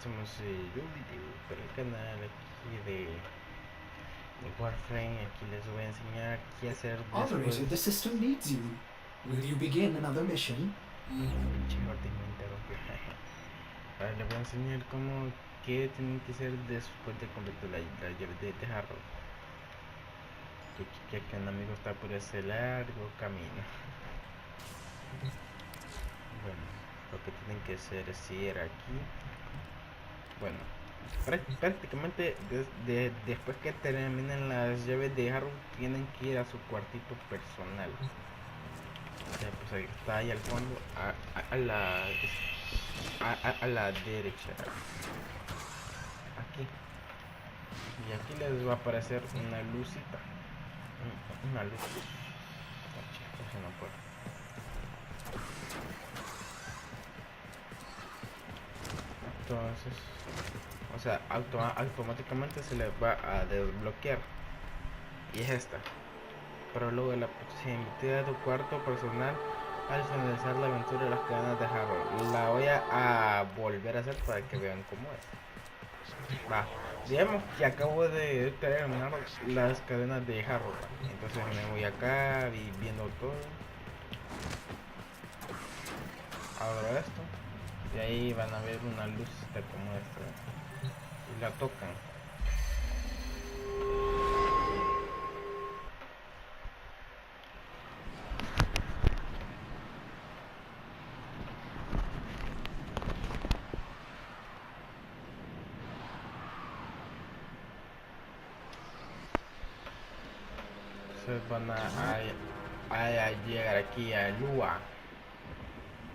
estamos en un video para el canal aquí de Warframe. Aquí les voy a enseñar qué hacer después. Operator, the system needs you. Will you begin another mission? Chingarte, me interrumpió. Ahora les voy a enseñar qué tienen que hacer después de completar la llave de jarro. Que un amigo está por ese largo camino. Bueno, lo que tienen que hacer es ir aquí. Bueno, prácticamente después que terminen las llaves de jarro, tienen que ir a su cuartito personal. O sea, pues ahí está ahí al fondo, a la derecha. Aquí. Y aquí les va a aparecer una lucita. Una luz. Pues no puedo. Entonces, o sea, automáticamente se le va a desbloquear. Y es esta. Pero luego la invité a tu cuarto personal al finalizar la aventura de las cadenas de jarro. La voy a volver a hacer para que vean cómo es. Va. Digamos que acabo de terminar las cadenas de jarro. Entonces me voy acá y viendo todo. Abro esto. Y ahí van a ver una luz como esta. Y la tocan. Entonces van a llegar aquí a Lua,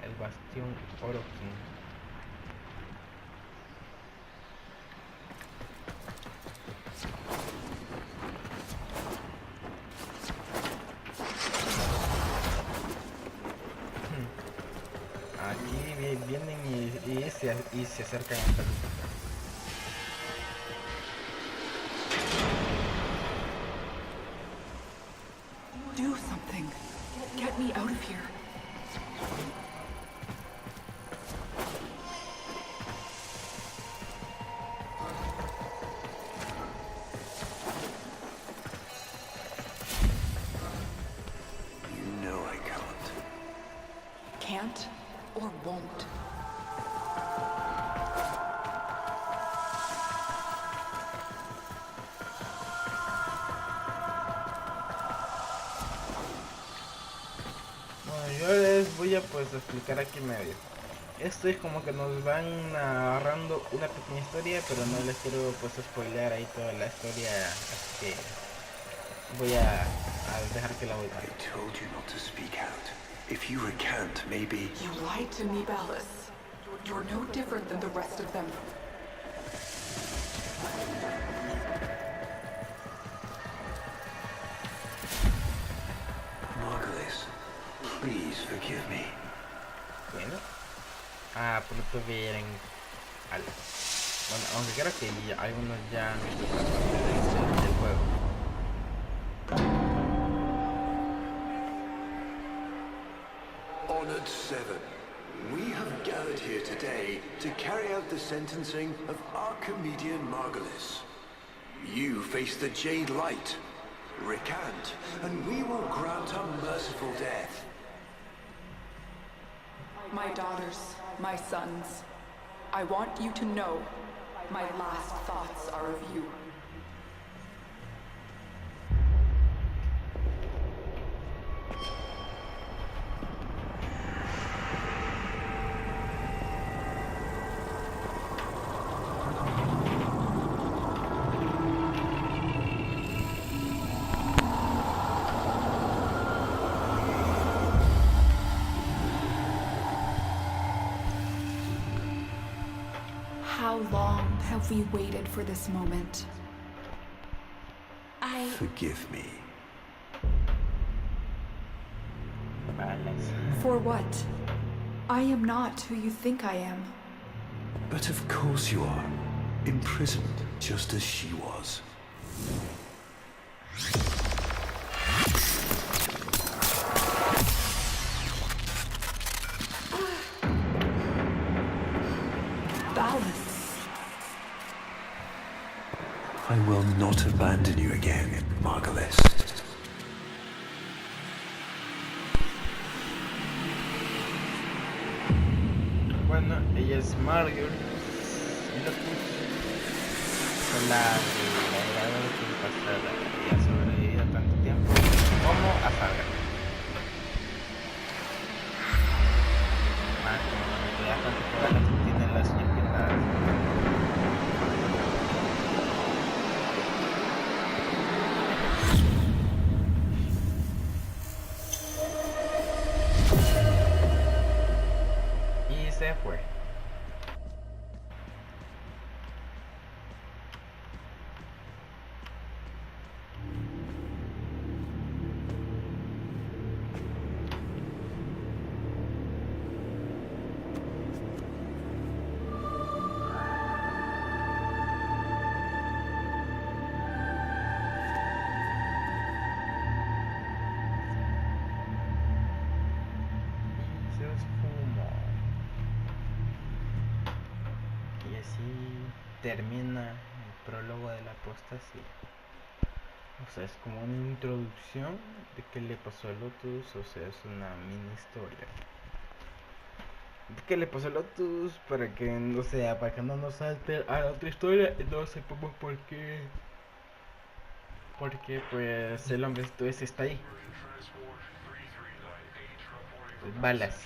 el bastión Orokin. Aquí vienen y se acercan a esta luz. Do something. Get me out of here. You know I can't. Can't or won't. Yo les voy a explicar aquí medio. Esto es como que nos van narrando una pequeña historia, pero no les quiero spoilear ahí toda la historia, así que voy a dejar que la voy a I told you not to speak out. If you recant, maybe... You lied to me, Ballas. You're no different than the rest of them. Margulis, please forgive me. Bueno, pronto vienen algo. Bueno, aunque creo que algunos ya han visto parte del juego. Honored Seven, we have gathered here today to carry out the sentencing of Archimedean Margulis. You face the Jade Light. Recant, and we will grant a merciful death. My daughters, my sons, I want you to know my last thoughts are of you. How long have we waited for this moment? Forgive me. For what? I am not who you think I am. But of course you are. Imprisoned just as she was. Ballas. I will not abandon you again, Margulis. Bueno, ella es Margulis y Lotus. Fue la heredera que pasada y ha sobrevivido tanto tiempo como a Saga. Más como ya tanto poder que tienen las pintadas. Y se fue. Y así termina el prólogo de la apostasía. O sea, es como una introducción de qué le pasó a Lotus, o sea, es una mini historia. De qué le pasó a Lotus para que, no sea, para que no nos salte a la otra historia y no sepamos por qué. Porque pues el hombre ese está ahí. Balas.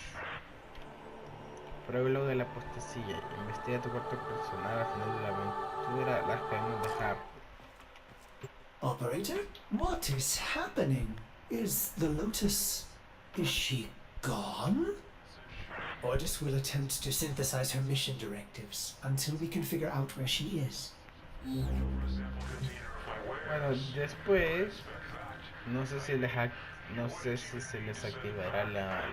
Prólogo de la apostasía. Investiga tu cuarto personal al final de la aventura. Las podemos dejar. Operator, what is happening? Is the Lotus... is she gone? Ordis will attempt to synthesize her mission directives until we can figure out where she is. Bueno, después no sé si se les activará la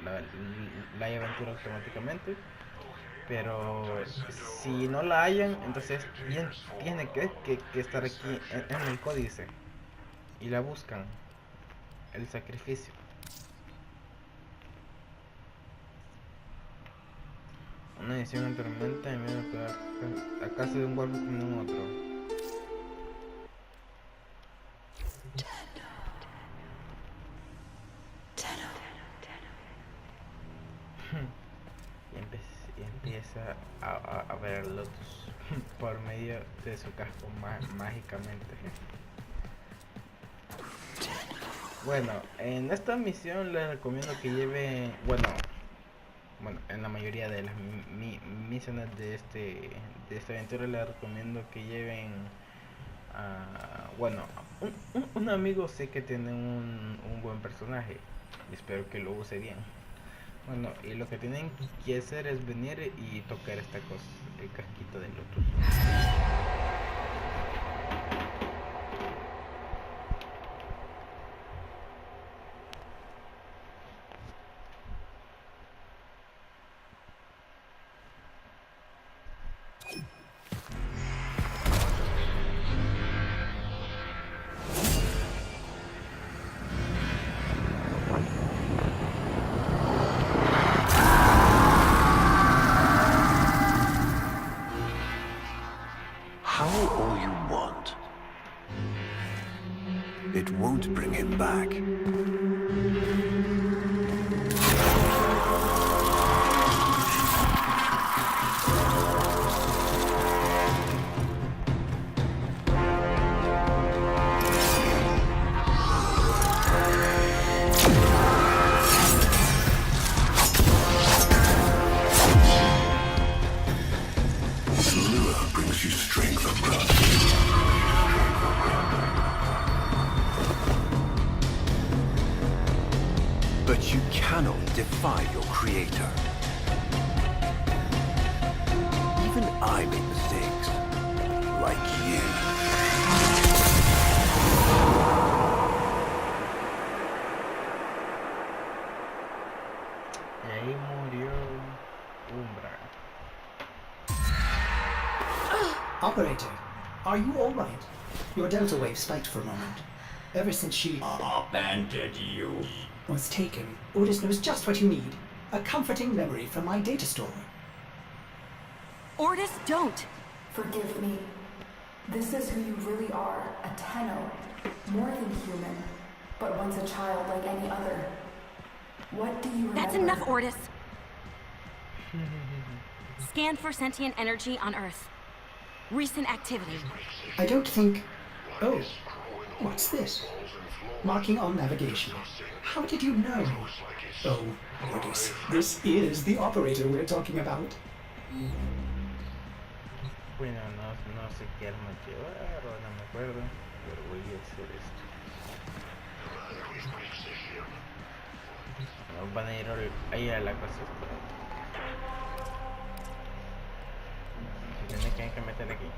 aventura automáticamente, pero si no la hayan, entonces tiene que estar aquí en el códice y la buscan, el sacrificio. Una edición en tormenta y miedo a casa de un Warframe como un otro. Y empieza a ver a Lotus por medio de su casco mágicamente. Bueno, en esta misión les recomiendo que lleven, bueno, en la mayoría de las misiones de esta aventura les recomiendo que lleven un amigo. Sé que tiene un buen personaje y espero que lo use bien. Bueno, y lo que tienen que hacer es venir y tocar esta cosa, el casquito de Lotus. All you want. It won't bring him back. But you cannot defy your creator. Even I make mistakes, like you. Y ahí murió Umbra. Operator, are you all right? Your delta wave spiked for a moment. Ever since she abandoned you, was taken, Ordis knows just what you need. A comforting memory from my data store. Ordis, don't! Forgive me. This is who you really are, a Tenno. More than human, but once a child like any other. What do you remember? That's enough, Ordis. Scan for sentient energy on Earth. Recent activity. I don't think... Oh, what's this? Marking on navigation. How did you know? Oh, Ordis, this is the operator we're talking about. Bueno, no sé qué arma llevar, o no me acuerdo, pero voy a hacer esto. Nos van a ir ahí a la cosa. Se tiene que meter aquí.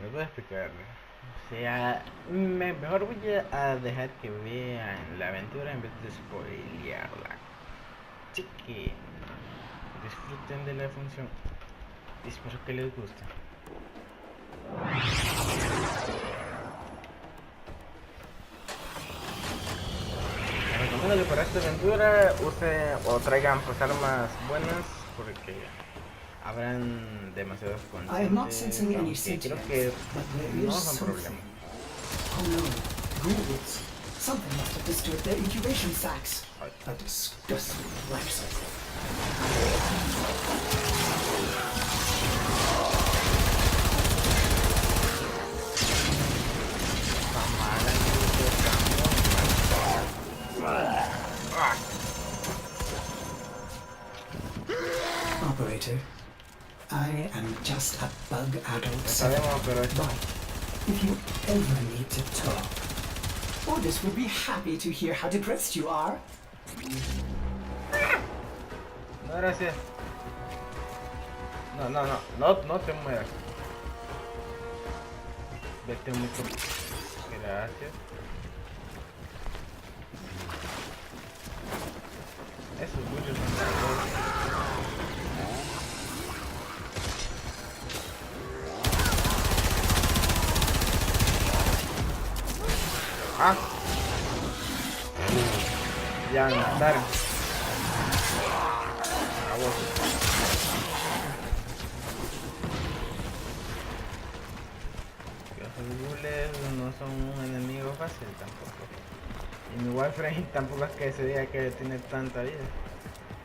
Les voy a explicarle. O sea, mejor voy a dejar que vean la aventura en vez de spoilearla. Así que disfruten de la función y espero que les guste. Les recomiendo que para esta aventura usen o traigan pues armas buenas porque habrán demasiados I am not constantes, sensing any aunque sentience, creo que but there no is son something. problema. Oh no, ghouls. Something must have disturbed their incubation sacs. A disgusting life cycle. Operator, I am just a bug adult. Sabemos, pero esto But if you ever need to talk, Ordis would be happy to hear how depressed you are. no, gracias. No te muevas. Vete muy corto. Gracias. Esos bullos son largos. Ah, ya me mataron. A vos. Los bullets no son un enemigo fácil tampoco. Y mi Warframe tampoco es que se diga que tiene tanta vida.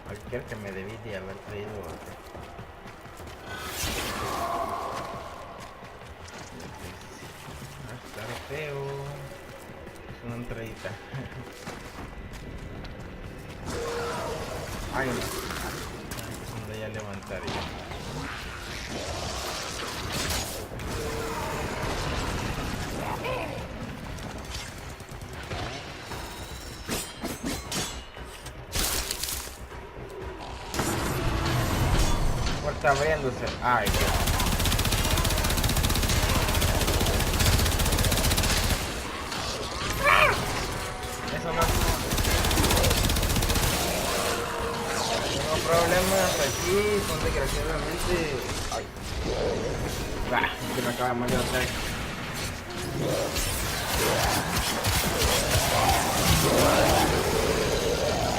Cualquier que me debí de haber traído otro. Va a estar feo. Es una entradita. Ay no. Empezando ya a levantar ya. Puerta abriéndose. Ay Dios. Eso no. Tengo problemas aquí, son desgraciadamente. Ay. Que me acaba de morir otra vez.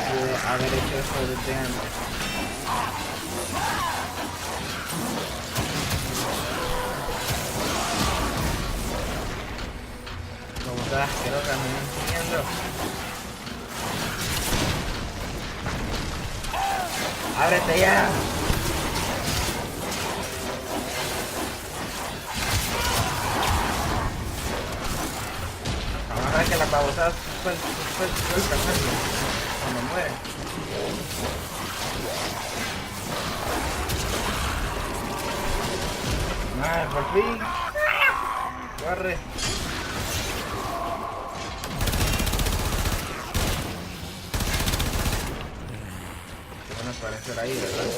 Pude haber hecho eso desde antes. Como todas asquerosas me van siguiendo. ¡Ábrete ya! Vamos a ver que las babosadas sueltan cuando mueren. ¡Ay, por fin! ¡Corre! Van a aparecer ahí, ¿verdad?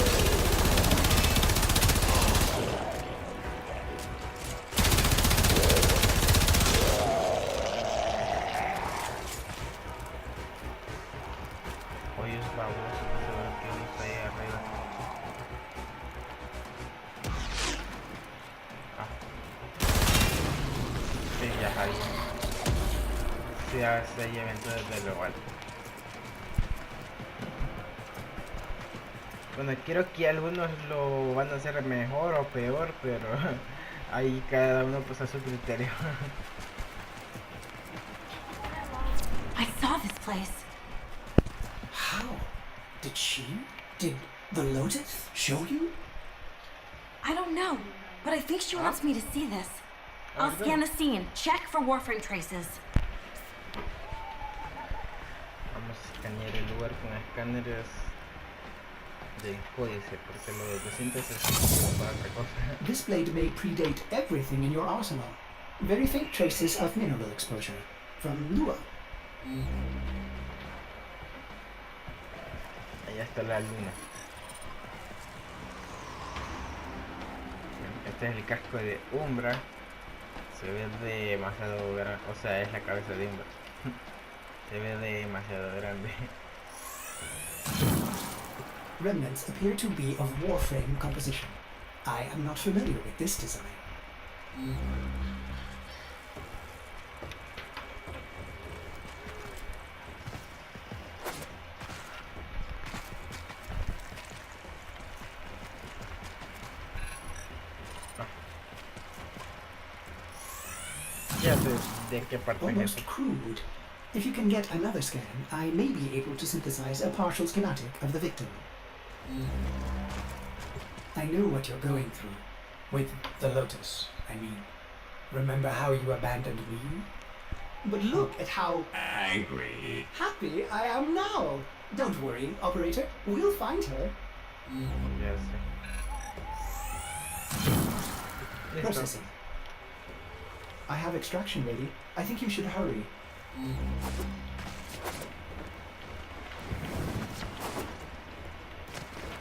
Oye, es baboso, no sé ver qué está ahí arriba. Ah. Sí, ya sabía. si hay eventos desde lo alto. Bueno, quiero que algunos lo van a hacer mejor o peor, pero ahí cada uno pues a su criterio. I saw this place. How? Did the Lotus show you? I don't know, but I think she wants me to see this. I'll Okay. scan the scene, check for Warframe traces. Vamos a escanear el lugar con escáneres de códice, porque lo de síntesis es para otra cosa. This blade may predate everything in your arsenal. Very faint traces of mineral exposure. From Lua. Allá está la luna. Este es el casco de Umbra. Se ve demasiado grande, o sea, es la cabeza de Umbra. Se ve demasiado grande. Remnants appear to be of Warframe composition. I am not familiar with this design. Ya sé de qué parte es Almost eso. crude. If you can get another scan, I may be able to synthesize a partial schematic of the victim. I know what you're going through. With the Lotus, I mean. Remember how you abandoned me? But look at how Angry. happy I am now. Don't worry, operator. We'll find her. Ya sé. Listo. Processing. I have extraction ready. I think you should hurry.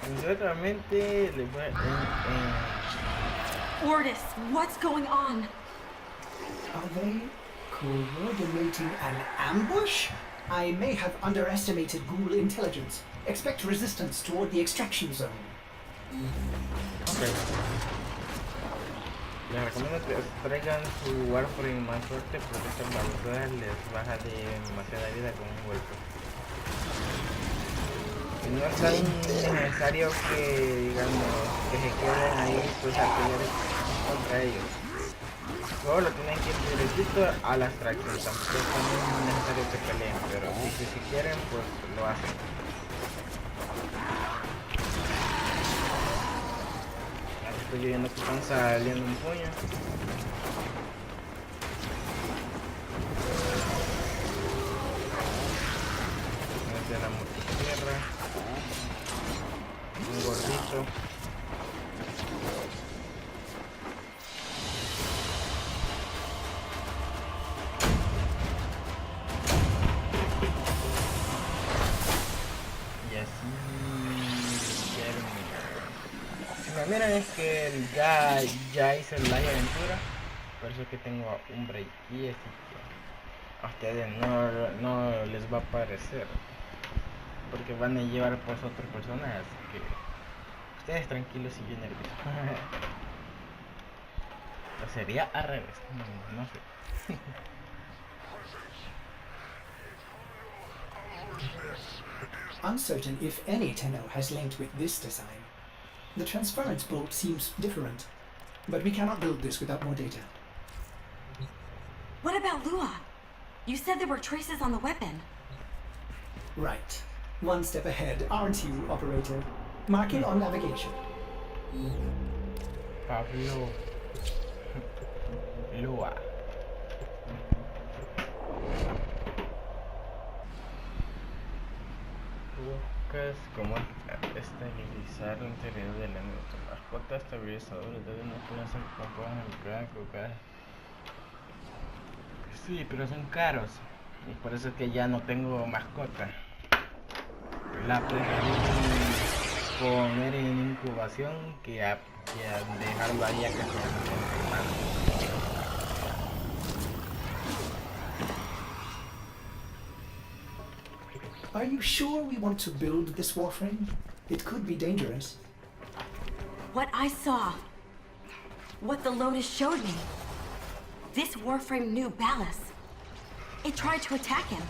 Sinceramente, le voy Ordis, what's going on? Are they coordinating an ambush? I may have underestimated ghoul intelligence. Expect resistance toward the extraction zone. Ok. Les recomiendo que traigan su Warframe más fuerte porque esta armadura les baja demasiada vida con un golpe. Y no es tan necesario que, digamos, que se queden ahí pues a pelear contra ellos. Solo tienen que ir directito a la extracción, tampoco es tan necesario que peleen, pero si quieren pues lo hacen. Estoy viendo que están saliendo un puño. Desde la motosierra. Un gordito. Y así termina. Miren, es que ya hice la aventura, por eso que tengo un break y así que a ustedes no les va a parecer, porque van a llevar pues otras personas, así que ustedes tranquilos y yo nervioso. O sería al revés, no sé. Uncertain if any Tenno has linked with this design. The transference bolt seems different, but we cannot build this without more data. What about Lua? You said there were traces on the weapon. Right. One step ahead, aren't you, operator? Mark it on navigation. Pablo Lua. Buscas cómo estabilizar el interior del elemento. Mascota estabilizador de no pueden ser compradas en cada coca. Sí, pero son caros. Y por eso es que ya no tengo mascota. La preferí poner en incubación que a dejarlo ahí a que se enfermara. Are you sure we want to build this Warframe? It could be dangerous. What I saw. What the Lotus showed me. This Warframe knew Ballas. It tried to attack him.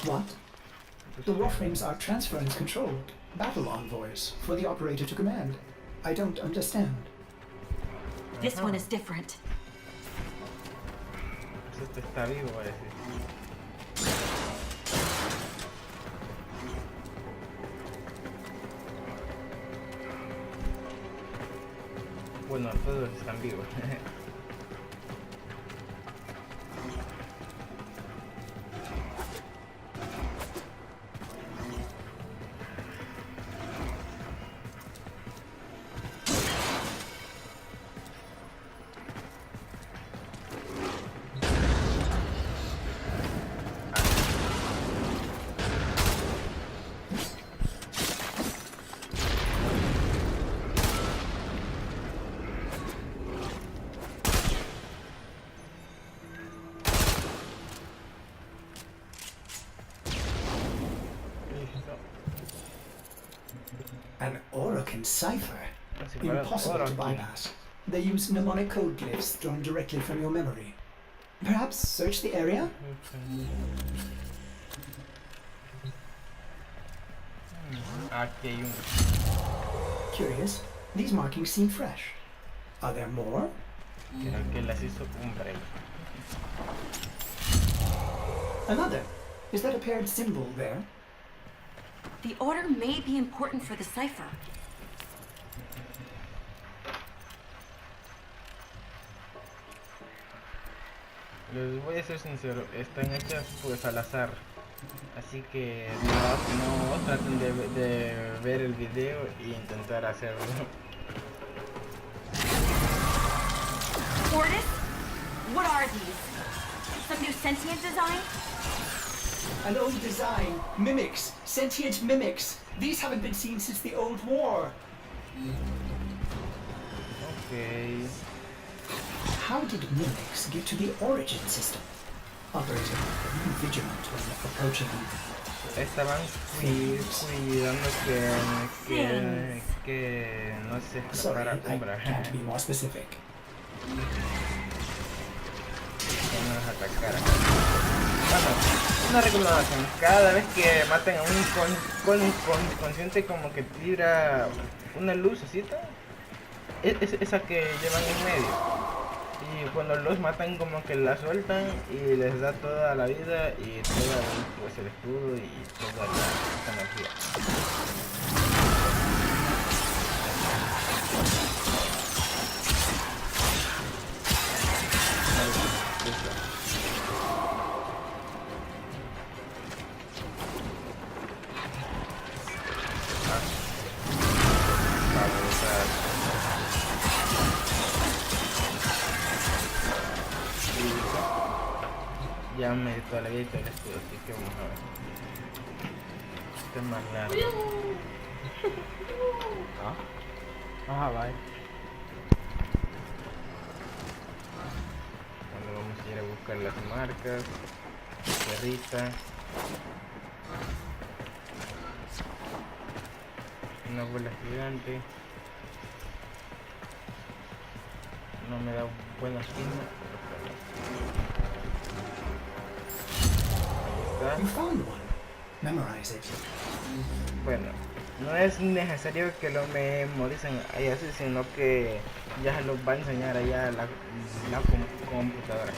What? The Warframes are transference controlled battle envoys for the operator to command. I don't understand. This one is different. Este está vivo, va a decir. Bueno, todos están vivos. An Orokin cipher? Así para Impossible to Orokin. bypass. They use mnemonic code glyphs drawn directly from your memory. Perhaps search the area? Aquí hay uno. Curious. These markings seem fresh. Are there more? Creo que las hizo un break. Another. Is that a paired symbol there? The order may be important for the cipher. Les voy a ser sincero, están hechas pues al azar. Así que no traten de ver el video e intentar hacerlo. Fortis? What are these? Some new sentient design? An old design. Mimics. Sentient mimics. These haven't been seen since the old war. Ok. How did mimics get to the origin system? Operator, be vigilant when approaching them. Estaban cuidando que no se Sorry, escapara I Umbra. can't be more specific. Que no nos atacara. Bueno, una recomendación, cada vez que maten a un consciente como que tira una lucecita, esa que llevan en medio. Y cuando los matan como que la sueltan y les da toda la vida y toda pues, el escudo y toda la energía. Ya me dio toda la vida y todo el escudo, así que vamos a ver. Este es más largo. Bye. Cuando vamos a ir a buscar las marcas, tierrita, una bola gigante. No me da buena esquina. You found one. Memorize it. Bueno, no es necesario que lo memoricen ahí así, sino que ya los va a enseñar allá la computadora.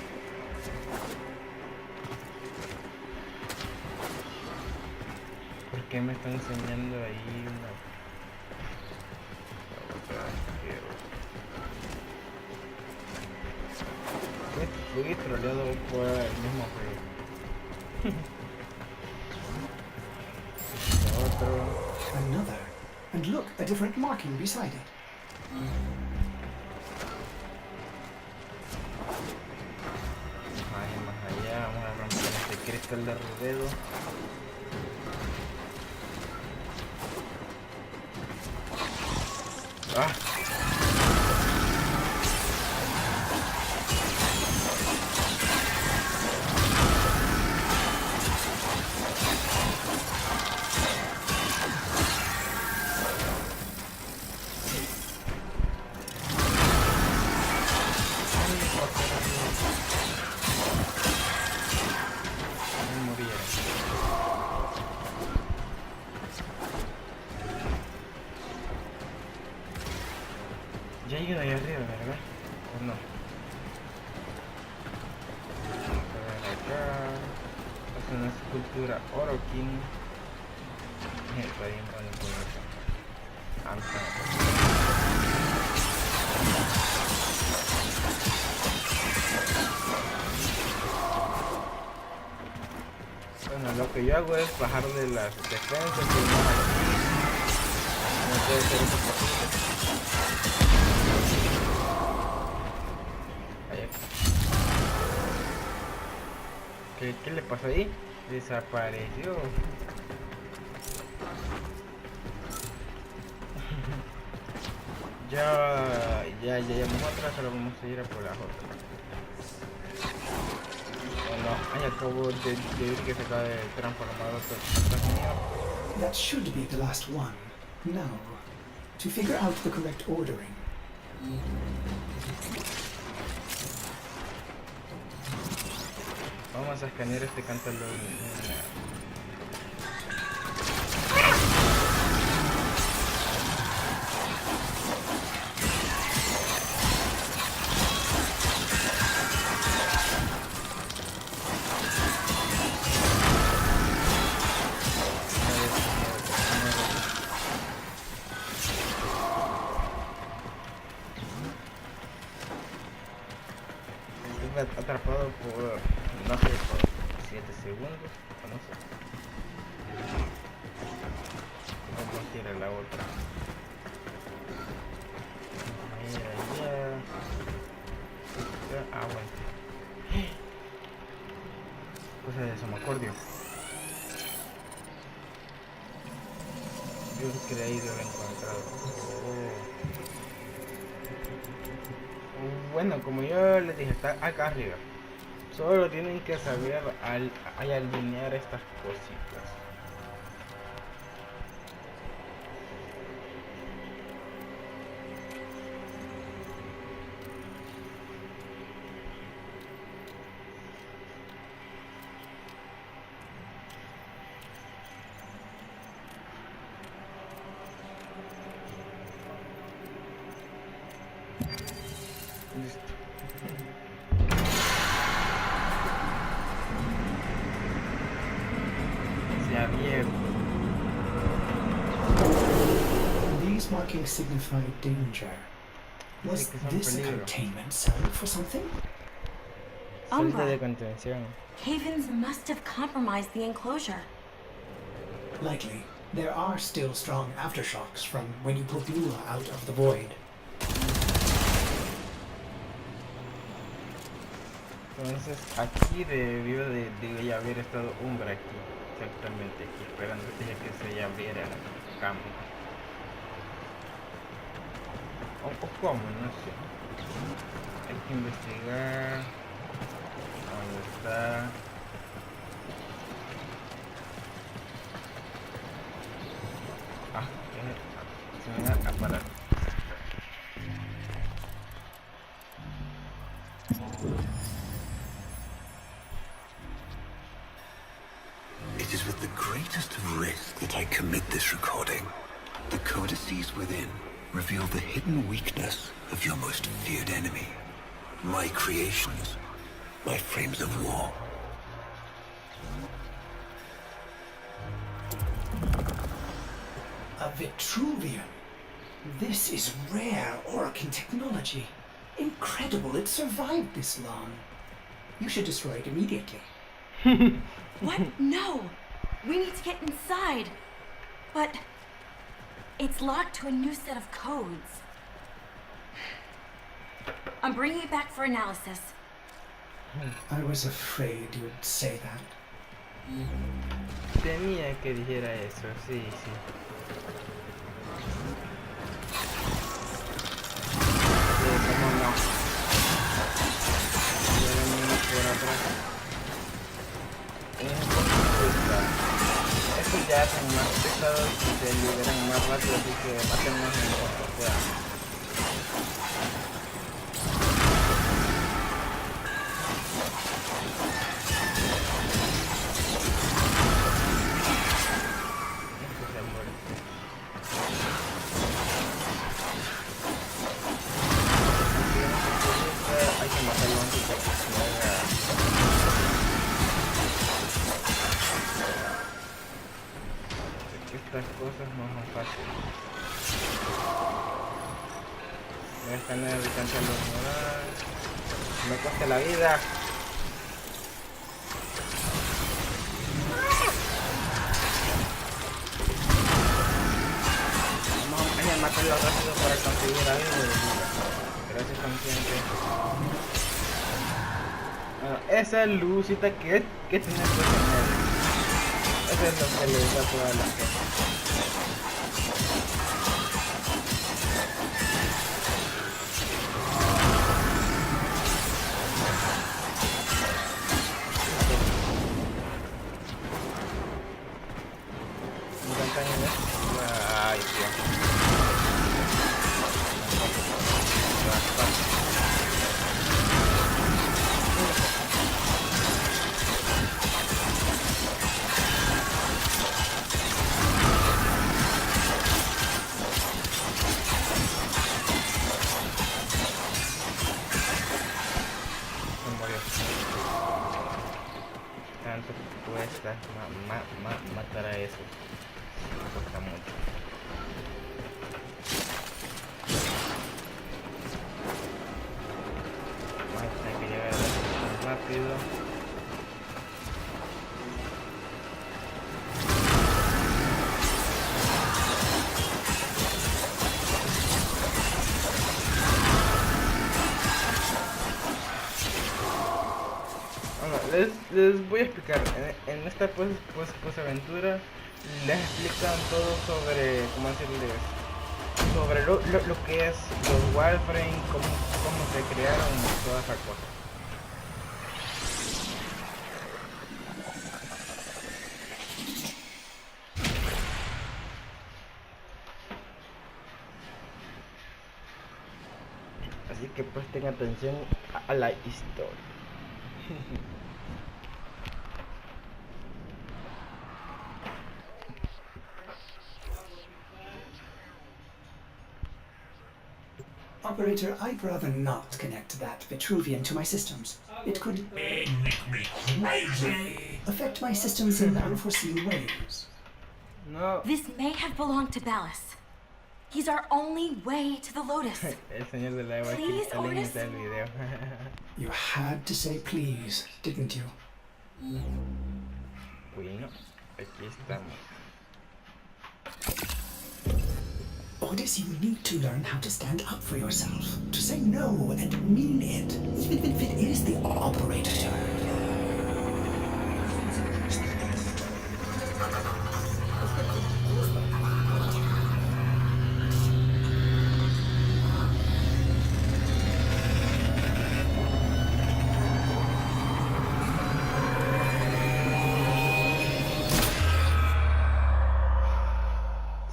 ¿Por qué me está enseñando ahí una? Fui troleado por el mismo juego. Otro. Another. And look, a different marking beside it. Más allá, vamos a romper este cristal de rodeo. ¡Ah! Una escultura Orokin. Está bien bonito eso. Bueno, lo que yo hago es bajarle las defensas y más aquí. No puede ser eso posible. Ahí está. ¿Qué le pasó ahí? Desapareció. Ya llegamos atrás, ahora vamos a ir a por las otras. Bueno, ahí acabo de ver que se acaba de transformar otro mío. That should be the last one. Now, to figure out the correct ordering. Vamos a escanear este cántalo. Atrapado por, no sé, por 7 segundos, o no sé. Vamos a ir a la otra. Ya, aguante. Cosa de somacordio. Yo creo que ahí lo he encontrado. Bueno, como yo les dije, está acá arriba. Solo tienen que saber alinear estas cositas. Listo. Se ha abierto. These markings signify danger. Was Sí, que son this a peligro. containment cell for something? Celda de Umbra. contención. Havens must have compromised the enclosure. Likely. There are still strong aftershocks from when you put Lua out of the void. Entonces aquí debió de ya haber estado Umbra aquí, exactamente aquí, esperando que se abriera el campo. O cómo, no sé. Hay que investigar. ¿Dónde está? Se me da aparato. It is with the greatest of risk that I commit this recording. The codices within reveal the hidden weakness of your most feared enemy. My creations, my frames of war. A Vitruvian. This is rare Orokin technology. Incredible it survived this long. You should destroy it immediately. What? No! We need to get inside. But it's locked to a new set of codes. I'm bringing it back for analysis. I was afraid you'd say that. Tenía que dijera eso, sí, sí. ¿Cómo no? Ya venimos por atrás. Estos ya son más pesados y se liberan más rápido, así que matennos en cuanto puedan. Hay que matarlo antes de que se haga. estas cosas no son fáciles. Voy a escanear el cancelador moral. Me cuesta la vida. Vamos a matarlo rápido para conseguir la vida. Gracias, consciente. Bueno, esa lucita que tiene que tener. Eso es lo que le da toda la gente. Ay, Dios. Tanto cuesta matar a eso. Me cuesta mucho. Vamos a tener que llegar más rápido. Les voy a explicar. En esta pues aventura les explican todo sobre, ¿cómo decirles? Sobre lo que es los Warframe, cómo se crearon y toda esa cosa. Así que presten atención a la historia. Operator, I'd rather not connect that Vitruvian to my systems. It could Make me crazy. affect my systems in unforeseen ways. No. This may have belonged to Ballas. He's our only way to the Lotus. El señor del agua aquí Please, está Otis. limitado el video. You had to say please, didn't you? Bueno, aquí estamos. Otis, you need to learn how to stand up for yourself. To say no and mean it. Even if it is the operator.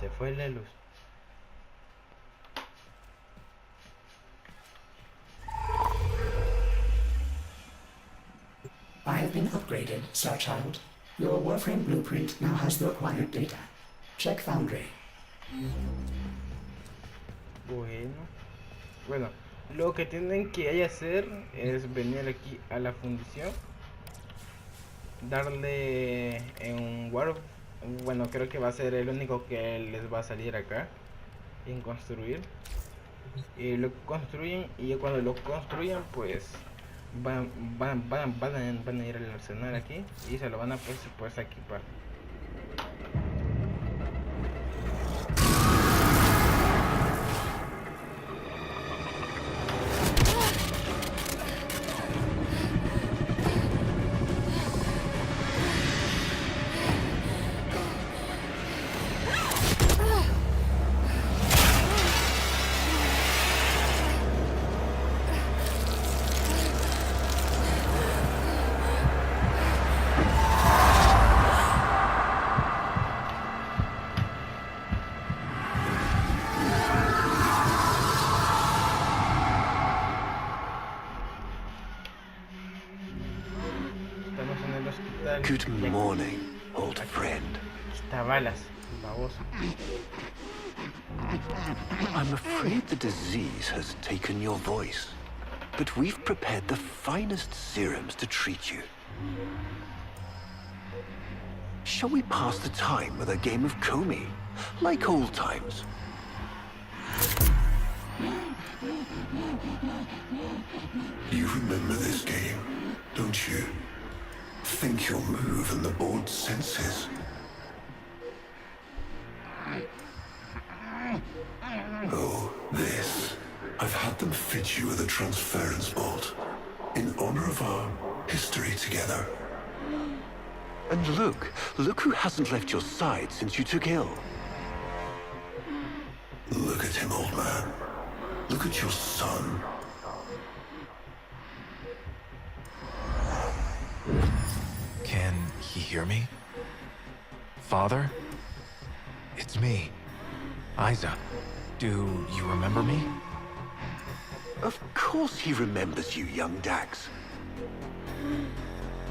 Se fue la luz. I have been upgraded, Star Child. Your Warframe blueprint now has the required data. Check Foundry. Bueno, lo que tienen que hacer es venir aquí a la fundición, darle en un Warp, bueno, creo que va a ser el único que les va a salir acá, en construir, y lo construyen, y cuando lo construyan pues van a ir al arsenal aquí y se lo van a pues equipar. Good morning, old friend. Está balas, baboso. I'm afraid the disease has taken your voice, but we've prepared the finest serums to treat you. Shall we pass the time with a game of Comey? Like old times. You remember this game, don't you? Think you'll move and the board senses. Oh, this. I've had them fit you with a transference bolt. In honor of our history together. And look who hasn't left your side since you took ill. Look at him, old man. Look at your son. Can he hear me? Father? It's me, Isa. Do you remember me? Of course he remembers you, young Dax.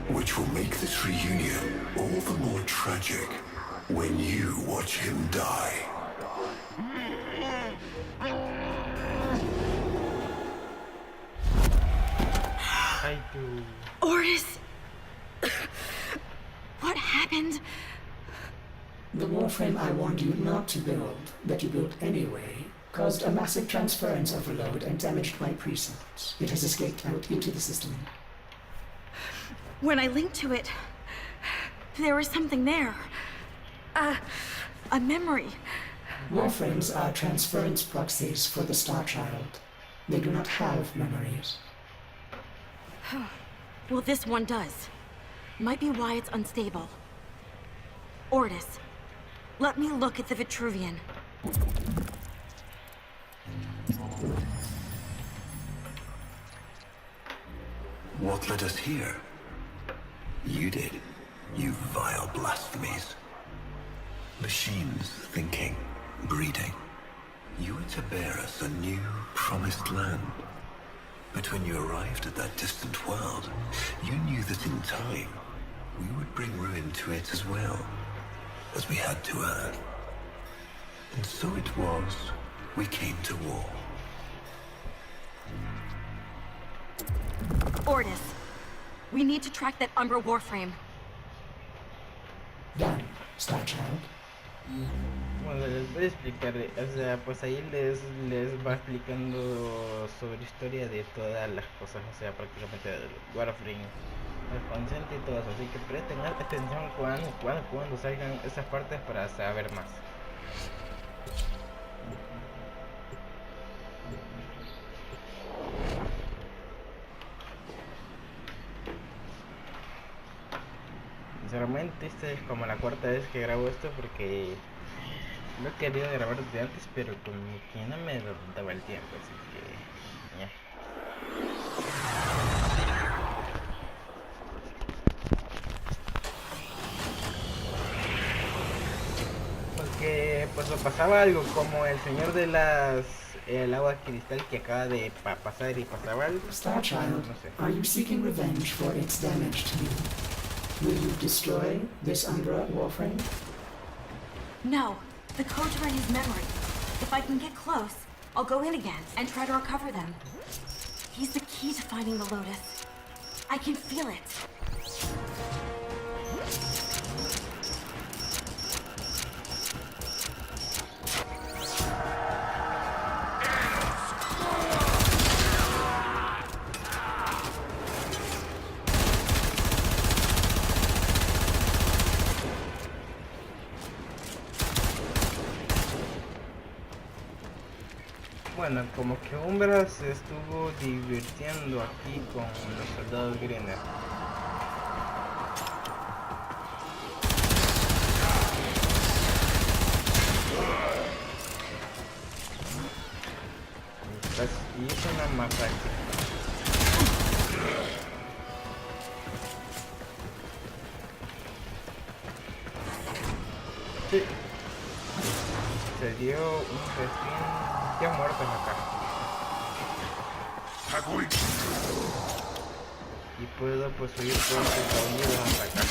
Which will make this reunion all the more tragic when you watch him die. I do. Ordis! What happened? The Warframe I warned you not to build, that you built anyway, caused a massive transference overload and damaged my precepts. It has escaped out into the system. When I linked to it, there was something there. A memory. Warframes are transference proxies for the Star Child. They do not have memories. Well, this one does. Might be why it's unstable. Ordis, let me look at the Vitruvian. What led us here? You did, you vile blasphemies. Machines thinking, breeding. You were to bear us a new, promised land. But when you arrived at that distant world, you knew that in time, we would bring ruin to it as well, as we had to Earth. And so it was, we came to war. Ordis, we need to track that Umbra Warframe. Done, Star Child. Bueno, les voy a explicar, o sea, pues ahí les va explicando sobre historia de todas las cosas, o sea, prácticamente del Warframe, el consciente y todo eso, así que presten atención cuando salgan esas partes para saber más. Sinceramente esta es como la cuarta vez que grabo esto porque lo he querido grabar desde antes, pero como que no me daba el tiempo, así que ya. Porque pues me pasaba algo como el señor de el agua cristal que acaba de pasar y pasaba algo. Star Child, No sé. are you seeking revenge for its damage to you? Will you destroy this Umbra Warframe? No, the codes are in his memory. If I can get close, I'll go in again and try to recover them. He's the key to finding the Lotus. I can feel it. Bueno, como que Umbra se estuvo divirtiendo aquí con los soldados Greener. Y hizo una masacre. Sí. Se dio un festín. Ya muertos acá. Y puedo pues subir todos los unidos hasta acá.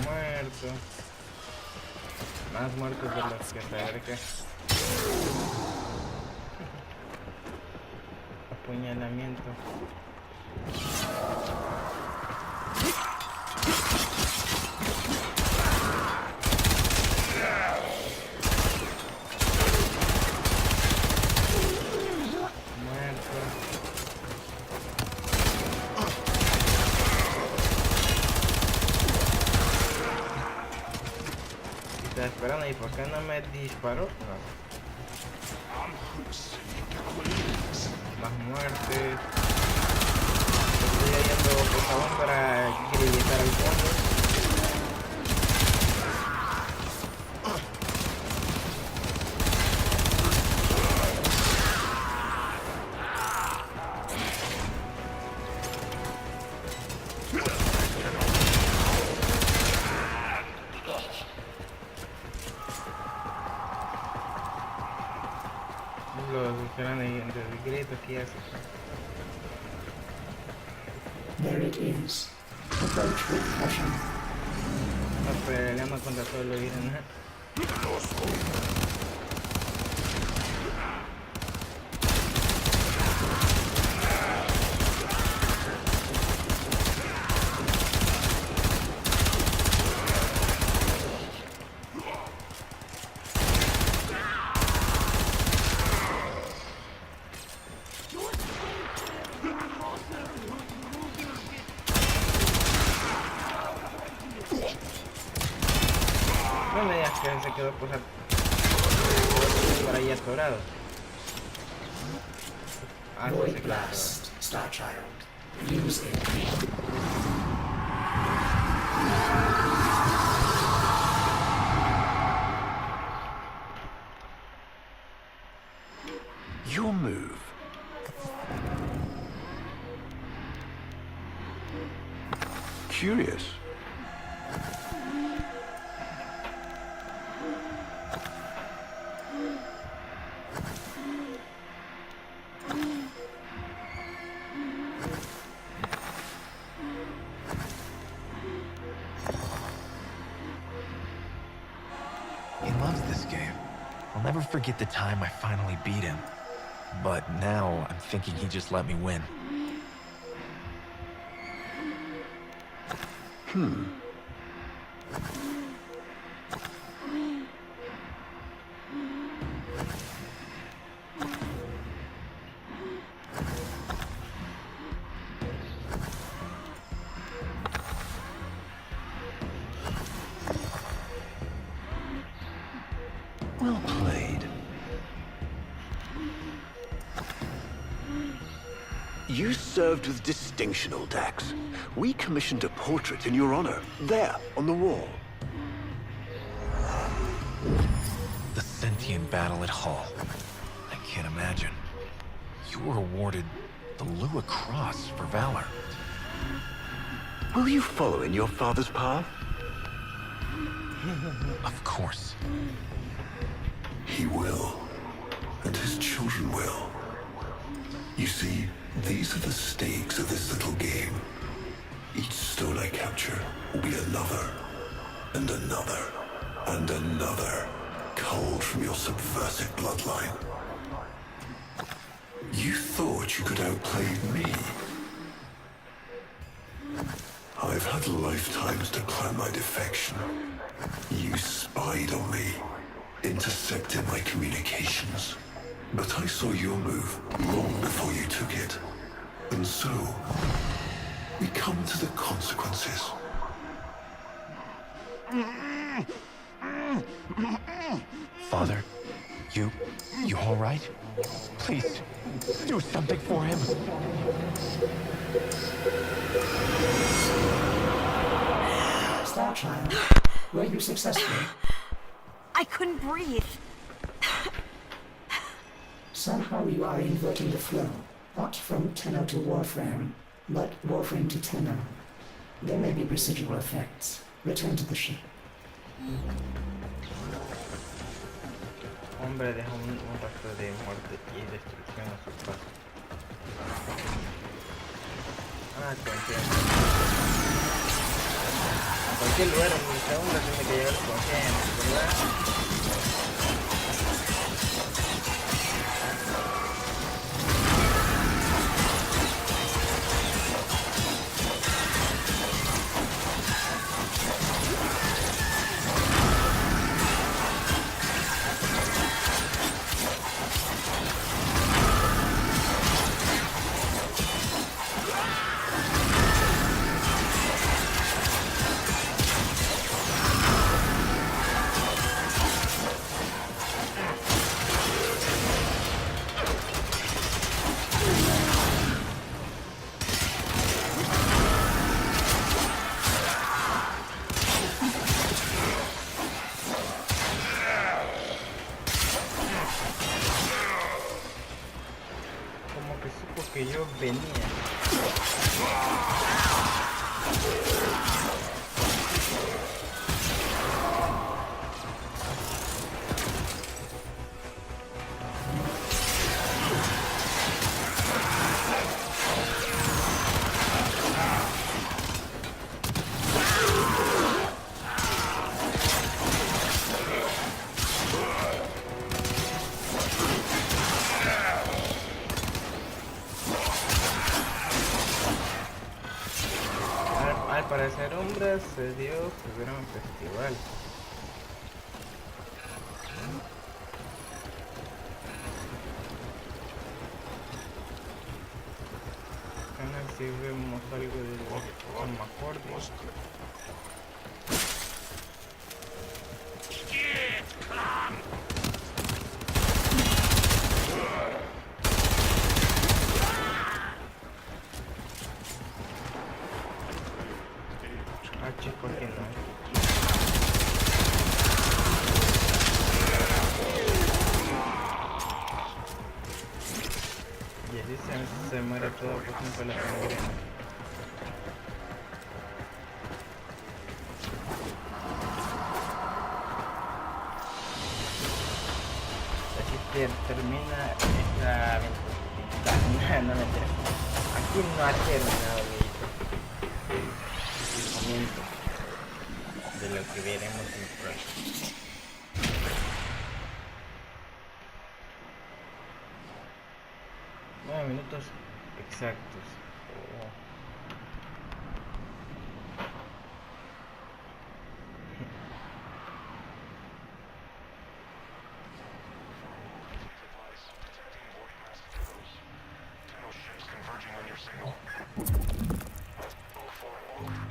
Muerto. Más muertos de los que se acercan. apuñalamiento. Esperando, ¿y por qué no me disparó? No. Más muertes. Estoy yendo por favor para gritar al fondo. Los grandes gritos que hacen. There it is. Approach with caution. No peleamos contra todo lo vienen. No me digas que se quedó por ahí atorado. Ah, Void se quedó Blast, Star Child. Use it. Your move. Curious. He loves this game. I'll never forget the time I finally beat him. But now I'm thinking he just let me win. Well played. You served with distinction, old Dax. We commissioned a portrait in your honor, there, on the wall. The sentient battle at Hull. I can't imagine. You were awarded the Lua Cross for valor. Will you follow in your father's path? Of course. He will, and his children will. You see, these are the stakes of this little game. Each stone I capture will be another, and another, and another, culled from your subversive bloodline. You thought you could outplay me? I've had lifetimes to plan my defection. You spied on me, intercepted my communications. But I saw your move long before you took it. And so, we come to the consequences. Father, you all right? Please, do something for him. Star Child, were you successful? I couldn't breathe. Somehow you are inverting the flow. Not from Tenno to Warframe, but Warframe to Tenno. There may be residual effects. Return to the ship. Hombre deja un rastro de muerte y destrucción a su paso. Ah, conciencia. A cualquier lugar en mi segunda tiene que llevar conciencia, ¿verdad? Como que supo que yo venía. Al parecer, hombres de Dios tuvieron un festival. Acá si vemos algo de Almacordio. Ah, chico, aquí no. Y así se muere todo por ejemplo la sangre. Así que termina esta aventura. No me interesa. Aquí no ha terminado, amiguito. El comienzo de lo que veremos en el próximo. 9 minutos exactos. Oh.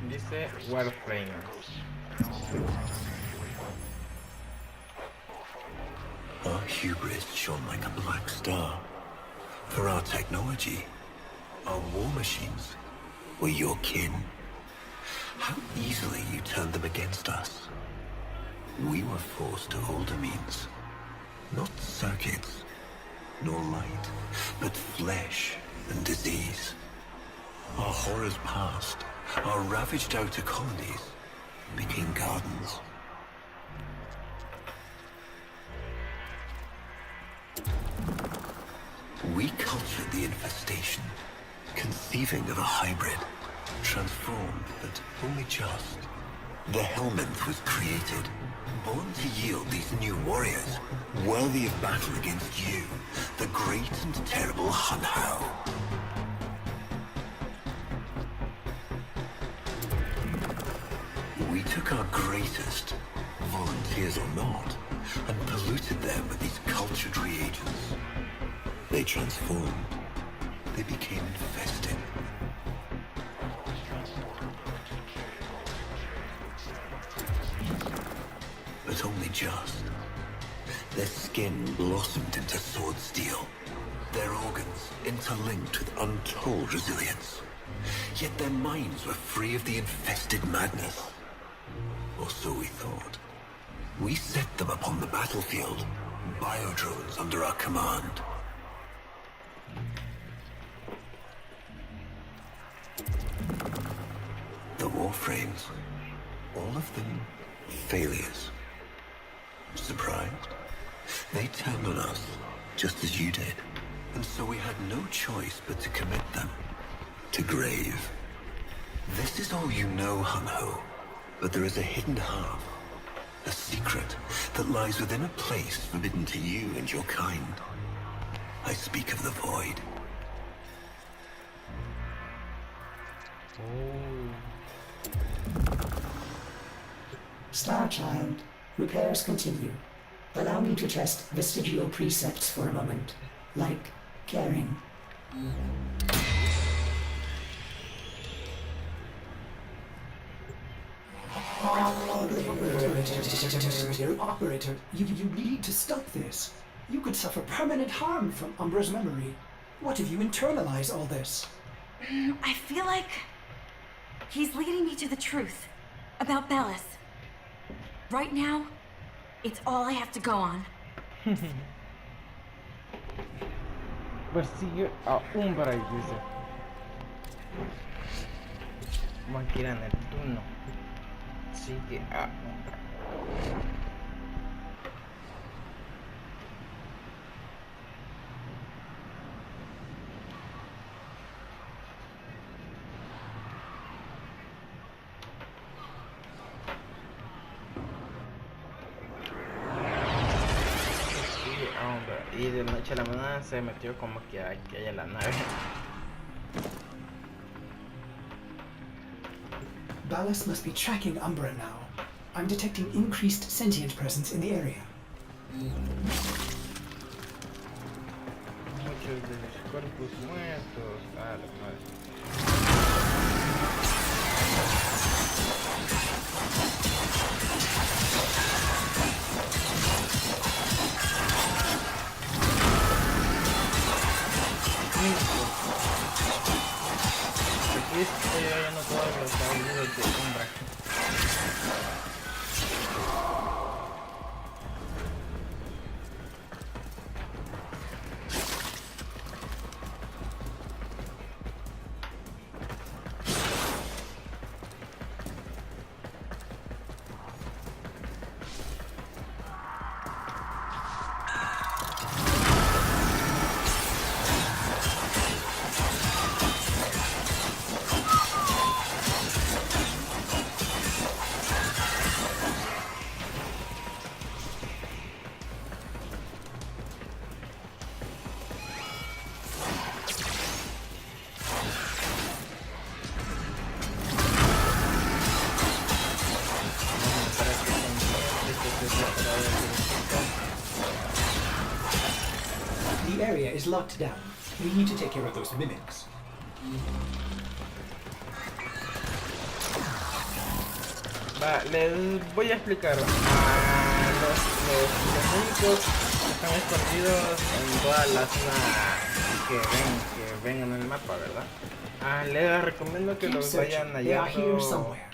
Dice Warframe. Our hubris shone like a black star. For our technology, our war machines were your kin. How easily you turned them against us. We were forced to older means. Not circuits, nor light, but flesh and disease. Our horrors passed. Our ravaged outer colonies became gardens. We cultured the infestation, conceiving of a hybrid, transformed, but only just. The Helminth was created, born to yield these new warriors, worthy of battle against you, the great and terrible Hunhow. We took our greatest, volunteers or not, and polluted them with these cultured reagents. They transformed. They became infested. But only just. Their skin blossomed into sword steel. Their organs interlinked with untold resilience. Yet their minds were free of the infested madness. Or so we thought. We set them upon the battlefield, biodrones under our command. The Warframes, all of them failures. Surprised? They turned on us, just as you did. And so we had no choice but to commit them to grave. This is all you know, Hunho. But there is a hidden half, a secret that lies within a place forbidden to you and your kind. I speak of the Void. Starchild, repairs continue. Allow me to test vestigial precepts for a moment, like caring. Operator, you need to stop this. You could suffer permanent harm from Umbra's memory. What if you internalize all this? I feel like he's leading me to the truth about Bellis. Right now, it's all I have to go on. Persigue a Umbra y dice. Vamos a ir a Neptuno. Sigue a Umbra. Y de noche a la mañana se metió como que aquí hay la nave. Ballast must be tracking Umbra now. I'm detecting increased sentient presence in the area. Muchos de los cuerpos muertos. Ah, la madre. Aquí estoy viendo todos los audios de Umbra. The area is locked down. We need to take care of those mimics. Va, les voy a explicar. Los únicos están escondidos en toda la zona que ven en el mapa, ¿verdad? Les recomiendo que Keep los searching. vayan They are here hallando. somewhere.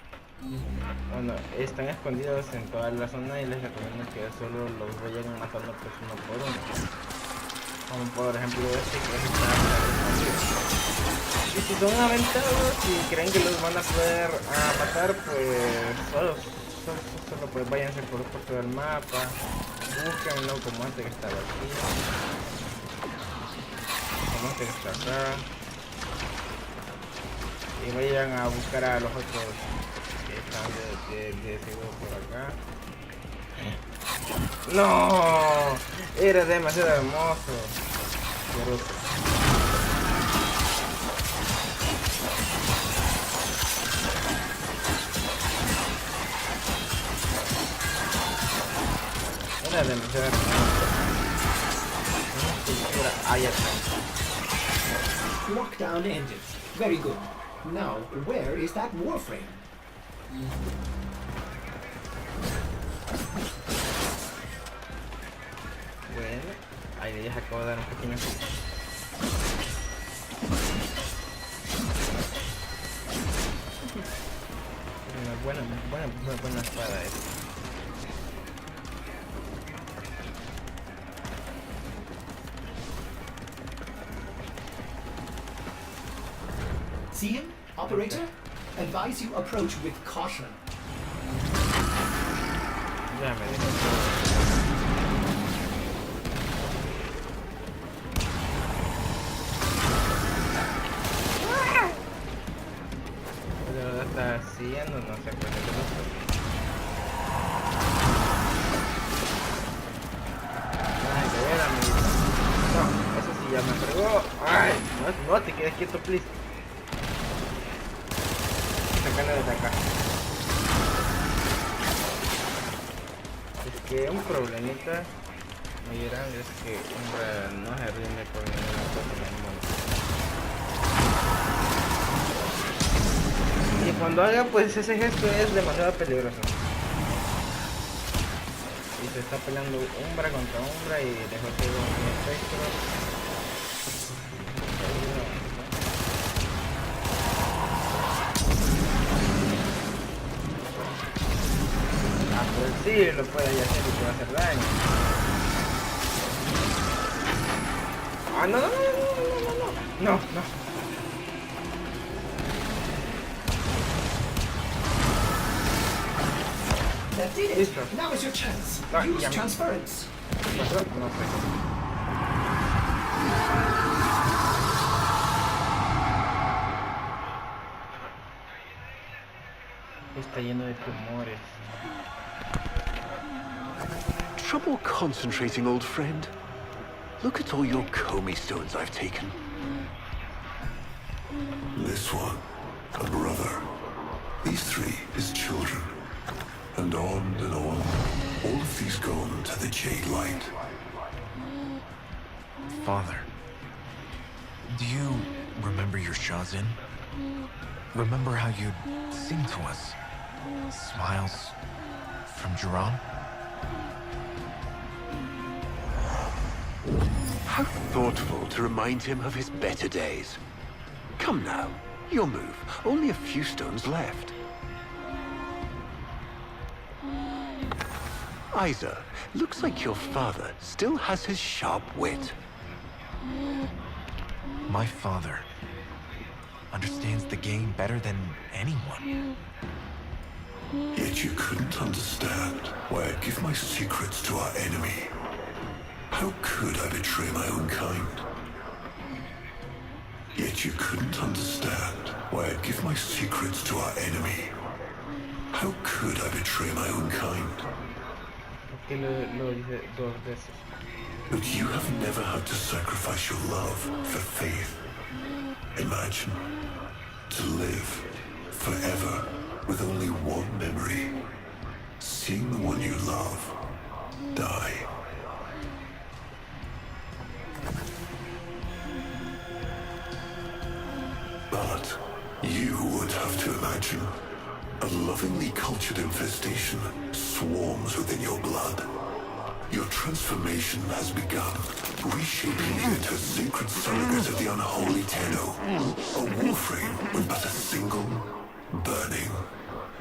Bueno, están escondidos en toda la zona y les recomiendo que solo los vayan matando pues uno por uno. Como por ejemplo este que está escondido. Y si son aventados y creen que los van a poder matar, pues solo pues váyanse por todo el mapa, búsquenlo como este que estaba aquí, como este que está acá, y vayan a buscar a los otros que están de seguro por acá. No, era demasiado hermoso. Qué bruto. Era demasiado hermoso. Una escultura ahí atrás. Lockdown ended. Very good. Now, where is that Warframe? Bueno, ahí les acabo de dar un pequeño una buena espada esta. See him? Operator? Advise you approach with caution. Ya me dejó todo. Pero lo está haciendo, no sé por qué no. Ay, de veras, amiguito. No, eso sí ya me fregó. Ay, no te quedes quieto, please. Sácalo desde acá. Es que un problemita muy grande es que Umbra no se rinde por ninguna cosa en el mundo. Y cuando haga pues ese gesto es demasiado peligroso. Y se está peleando Umbra contra Umbra y dejó ciego un espectro. Pues sí, lo puede hacer y te va a hacer daño. Ah, no, no, no, no, no, no, no, no, no. That did it. Listo. Now is your chance. Ah, Use ya me- transference. ¿Qué pasó? No sé. Está lleno de tumores. Trouble concentrating, old friend? Look at all your Comey stones I've taken. This one, a brother. These three, his children. And on and on. All of these gone to the Jade Light. Father, do you remember your Shazin? Remember how you'd sing to us? Smiles from Jiran? How thoughtful to remind him of his better days. Come now, your move. Only a few stones left. Isa, looks like your father still has his sharp wit. My father understands the game better than anyone. Yet you couldn't understand why I'd give my secrets to our enemy. How could I betray my own kind? Yet you couldn't understand why I'd give my secrets to our enemy. How could I betray my own kind? ¿Por qué lo dice dos veces? But you have never had to sacrifice your love for faith. Imagine to live forever with only one memory. Seeing the one you love die. But you would have to imagine a lovingly cultured infestation swarms within your blood. Your transformation has begun, reshaping you into a sacred surrogate of the unholy Tenno. A Warframe with but a single, burning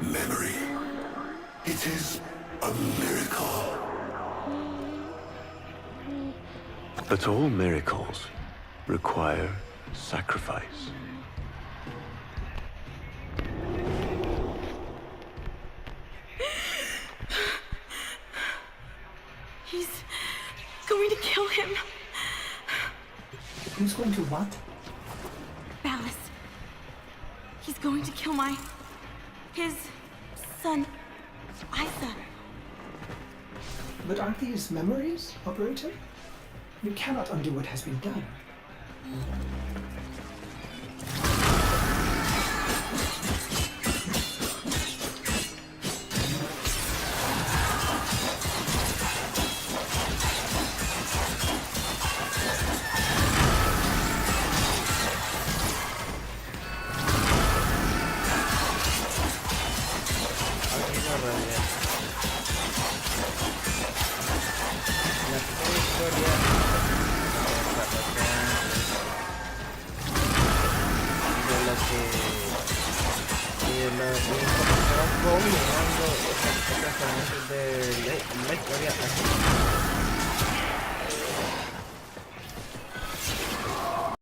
memory. It is a miracle. But all miracles require sacrifice. He's going to kill him. Who's going to what? Ballas. He's going to kill his son, Isa. But aren't these memories, Operator? You cannot undo what has been done. La historia así.